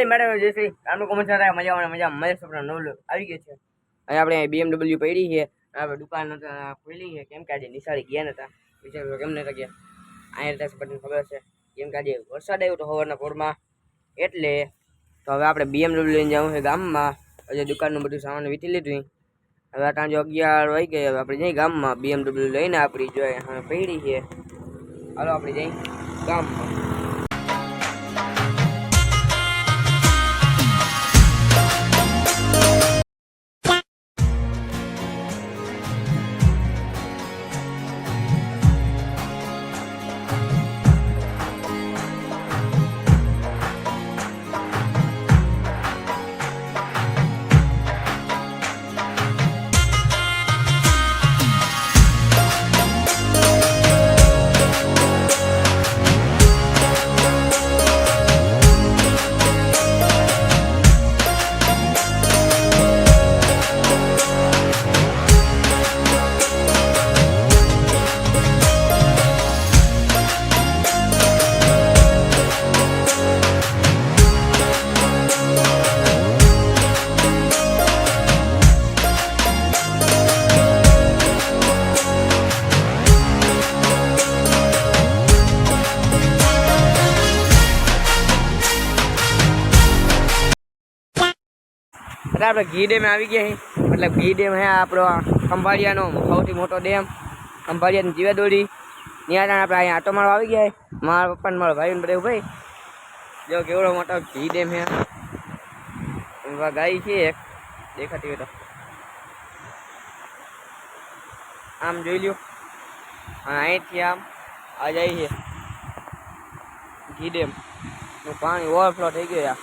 જય મેડમ જય શ્રી આનું કોમેન્ટ થાય મજા મહેશ આપણા નવલો આવી ગયો છે અને આપણે BMW પડી છે આપણે દુકાન ખોલી છે કેમ કે આજે નિશાળી ગયા નતા વિચાર કેમ નતા ગયા અહીંયા ટેક્સ બટન ખબર છે કેમ કે આજે વરસાદ આવ્યો તો સવારના પોરમાં એટલે તો હવે આપણે BMW લઈને જવું છે ગામમાં હજી દુકાનનું બધું સામાન વીટી લીધું હવે આ ટાંજો 11 વાગી ગયા હવે આપણે જઈ ગામમાં BMW લઈને આપણી જોઈએ હવે પડી છે હાલો આપણે જઈ ગામમાં આપણે ઘી ડેમ આવી ગયા છે મતલબ ઘી ડેમ હે આપણો ખંભાળિયાનો સૌથી મોટો ડેમ ખંભાળિયાની જીવાદોડી ત્યાં આપણે અહીંયા આટો મારવા આવી ગયા છે મારા પપ્પા મારા ભાઈ ને બધા ભાઈ જો કેવડો મોટો ઘી ડેમ હે ગાય છે એક દેખાતી હોય તો આમ જોઈ લ્યો અહીંથી આમ આ જાય છે ઘી ડેમ નું પાણી ઓવરફ્લો થઈ ગયો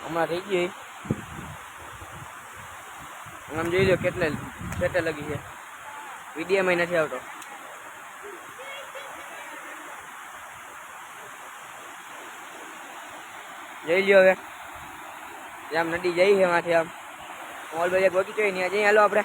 હમણાં થઈ ગયું આમ જોઈ લો કેટલે લગી છે વિડીયોમાં નથી આવતો જોઈ લ્યો હવે આમ નદી જઈ છે એમાંથી આમ મોલ બજાર ગોકી જોઈએ ત્યાં જઈ હાલો આપણે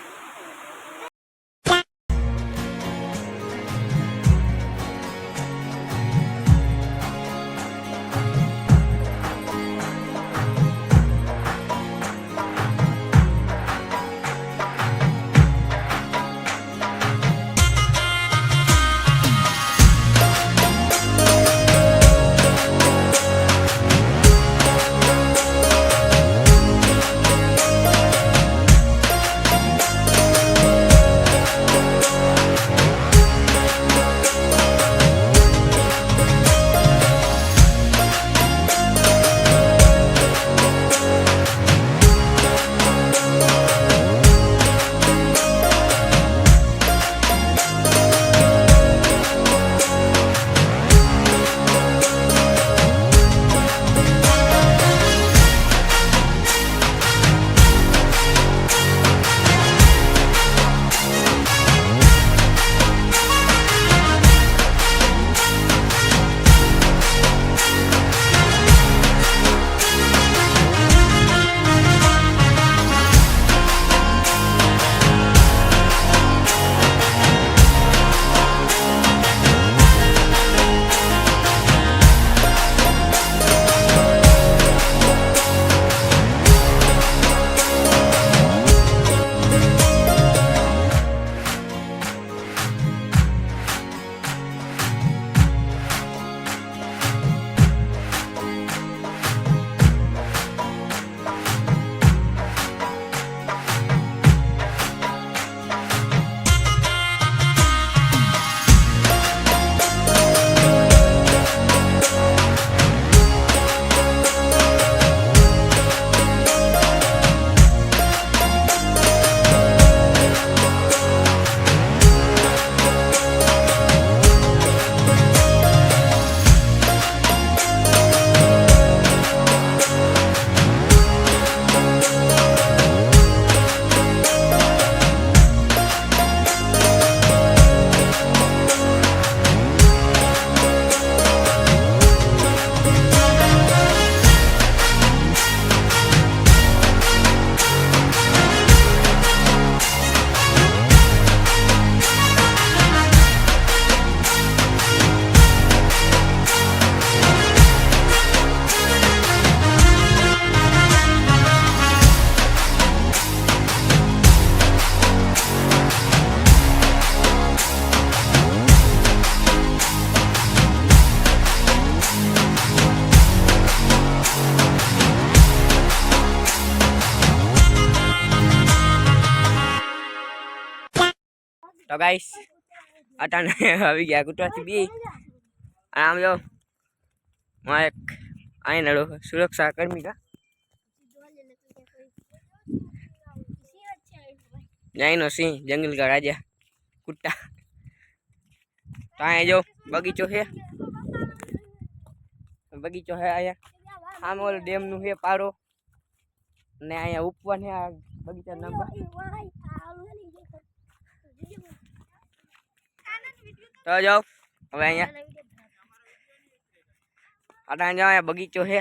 તો ગાઈસ અટાણે આવી ગયા કૂતરાથી બી આમ જો માં એક અહીં નડો સુરક્ષા કર્મી કા જાઈનો સિંહ જંગલ કા રાજા કુત્તા તો અહીં જો બગીચો છે અહીંયા આમ ઓલો ડેમ નું છે પારો ને અહીંયા ઉપવા ને આ બગીચા નામ તો જાઓ હવે અહીંયા અહીંયા બગીચો છે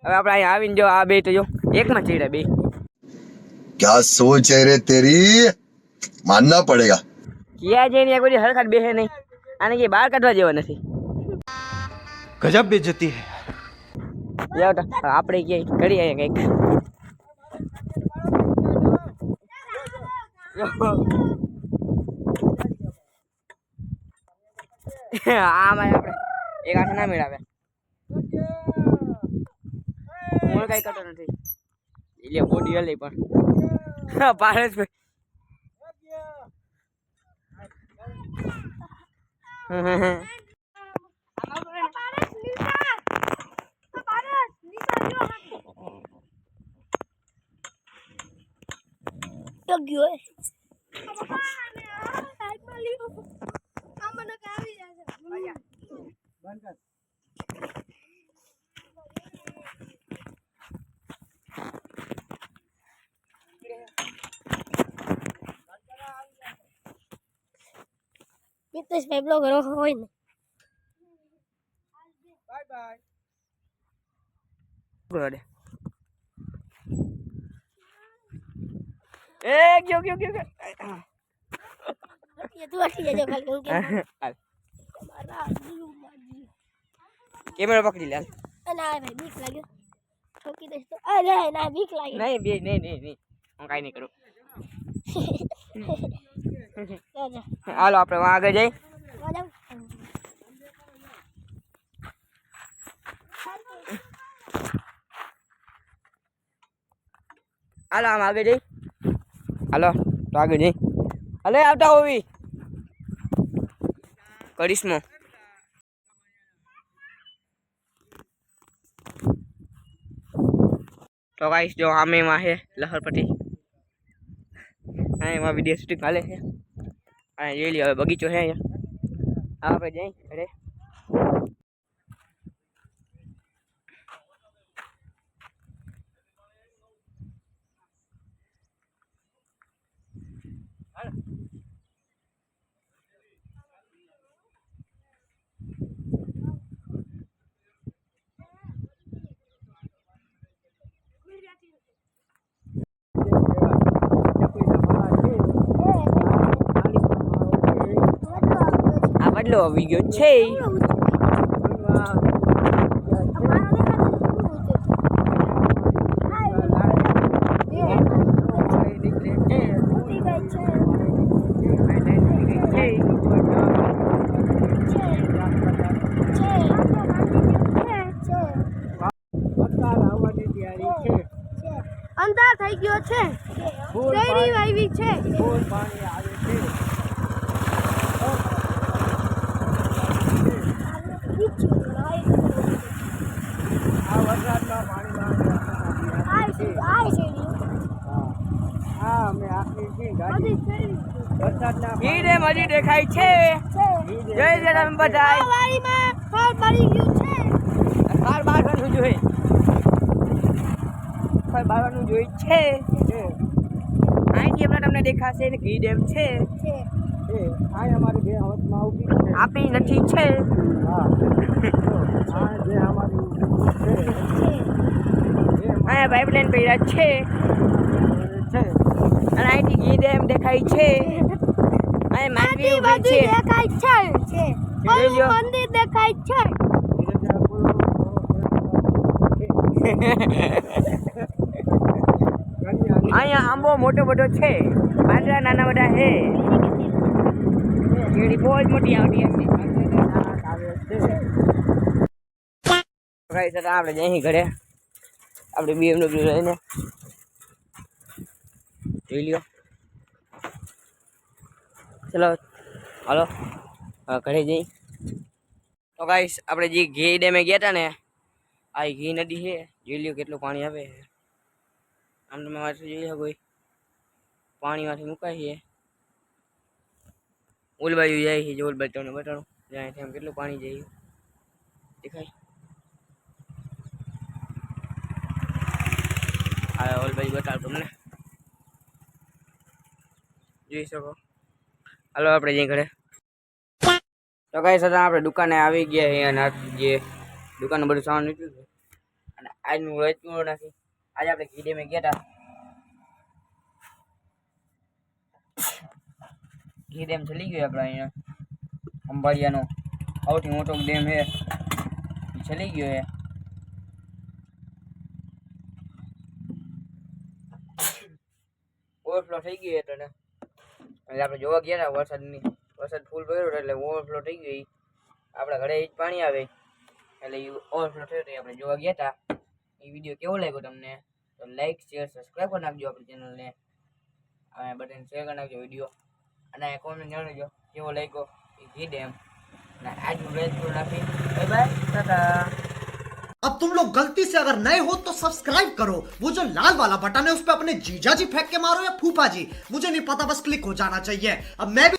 હવે આપણે અહીંયા આવીને જો આ બે તો જો એકમાં ચડ્યા બે क्या सोच है रे तेरी मानना पड़ेगा ક્યાં જઈને એક બધી હરખત બેસે નહીં આને કે બહાર કાઢવા જેવા નથી गजब बेइज्जती है જાવ તો આપણે ક્યાંય કરી અહીંયા કંઈક આમાં આપણે એક હાથ ના મેળાવે હું કઈ કરતો નથી એટલે બોડી હલી પણ પારસ Mientras me blogger hoy ne. Bye bye good એ ગયો ये तू अच्छी जगह खा लूंगी कैमरा पकड़ी ले ना भाई बीक लाग्यो ठोकी दे तो अरे ना बीक लाग्यो नहीं હું કાઈ નહીં કરું जा હાલો આપણે વहाँ આગળ જઈ जा હાલો આમ આગળ જઈ હાલો તો આગળ જઈ હાલે આવતા હોવી કરિશ્મો તો ગાઈસ જો આમે માં છે લહરપટ્ટી આ એમાં વિડિયો શૂટિંગ ચાલે છે આ જોઈ લ્યો હવે બગીચો છે અહીંયા આપણે જઈ ઘરે આ બદલો આવી ગયો છે અંધાર થઈ ગયો છે ડેરી વાવી છે ફૂલ પાણી આવે છે આ વરસાદમાં પાણી હીરે મજી દેખાય છે જય જય બધાય વાડીમાં ફળ પડી ગયું છે ફળ બારવાનું જોઈએ ફળ બારવાનું જોઈએ છે અહીંથી હમણાં તમને દેખાશે ને ઘી ડેમ છે આપણી નથી છે અહીંયા પાઇપલાઇન પડ્યા છે અને અહીંથી ઘી ડેમ દેખાય છે અહીં માંડવી ઊભી છે દેખાય છે મંદિર દેખાય છે અહીંયા આંબો મોટો મોટો છે પાંદડા નાના મોટા છે કેળી બહુ જ મોટી આવતી હશે આપણે જઈ ઘરે આપણે BMW લઈને જોઈ લ્યો. ચલો હાલો ઘરે જઈ. તો ગાઈસ આપણે જે ઘી ડેમે ગયા હતા ને, આ ઘી નદી છે. જોઈ લ્યો કેટલું પાણી આવે છે. આમ તમે વાંચી જોઈ શકો, પાણીમાંથી મુકાય છે. ઓલ બાજુ જાય છે, જો ઓલ બાજુ તમને બતાડું જાય છે, આમ કેટલું પાણી જાય દેખાય. હા ઓલ બાજુ બતાડું તમને, જોઈ શકો. હાલો આપણે જઈ ઘરે. તો કઈ સતા આપણે દુકાને આવી ગયા છે અને જે દુકાનનું બધું સામાન નીકળ્યું છે અને આજનું વેચવું નથી. આજે આપણે ઘી ડેમે ગયા હતા. ઘી ડેમ ચલી ગયો આપણે અહીંયા અંબાડિયાનો સૌથી મોટો ડેમ છે, ચલી ગયો છે. ઓવરફ્લો થઈ ગયો એટલે આપણે જોવા ગયા હતા. વરસાદ ફૂલ પડ્યો એટલે ઓવરફ્લો થઈ ગયો. આપણા ઘરે જ પાણી આવે એટલે એ ઓવરફ્લો થયો એટલે આપણે જોવા ગયા હતા. એ વિડીયો કેવો લાગ્યો તમને તો લાઈક શેર સબસ્ક્રાઈબ કરી નાખજો આપણી ચેનલને, અને બધાને શેર કરી નાખજો વિડીયો, અને કોમેન્ટ જણાવજો કેવો લાગ્યો એ ઘી ડેમ. અને આજનું વેચ પૂરું નાખી. Bye bye, Tata. अब तुम लोग गलती से अगर नए हो तो सब्सक्राइब करो, वो जो लाल वाला बटन है उस पे अपने जीजा जी फेंक के मारो या फूफा जी, मुझे नहीं पता, बस क्लिक हो जाना चाहिए. अब मैं भी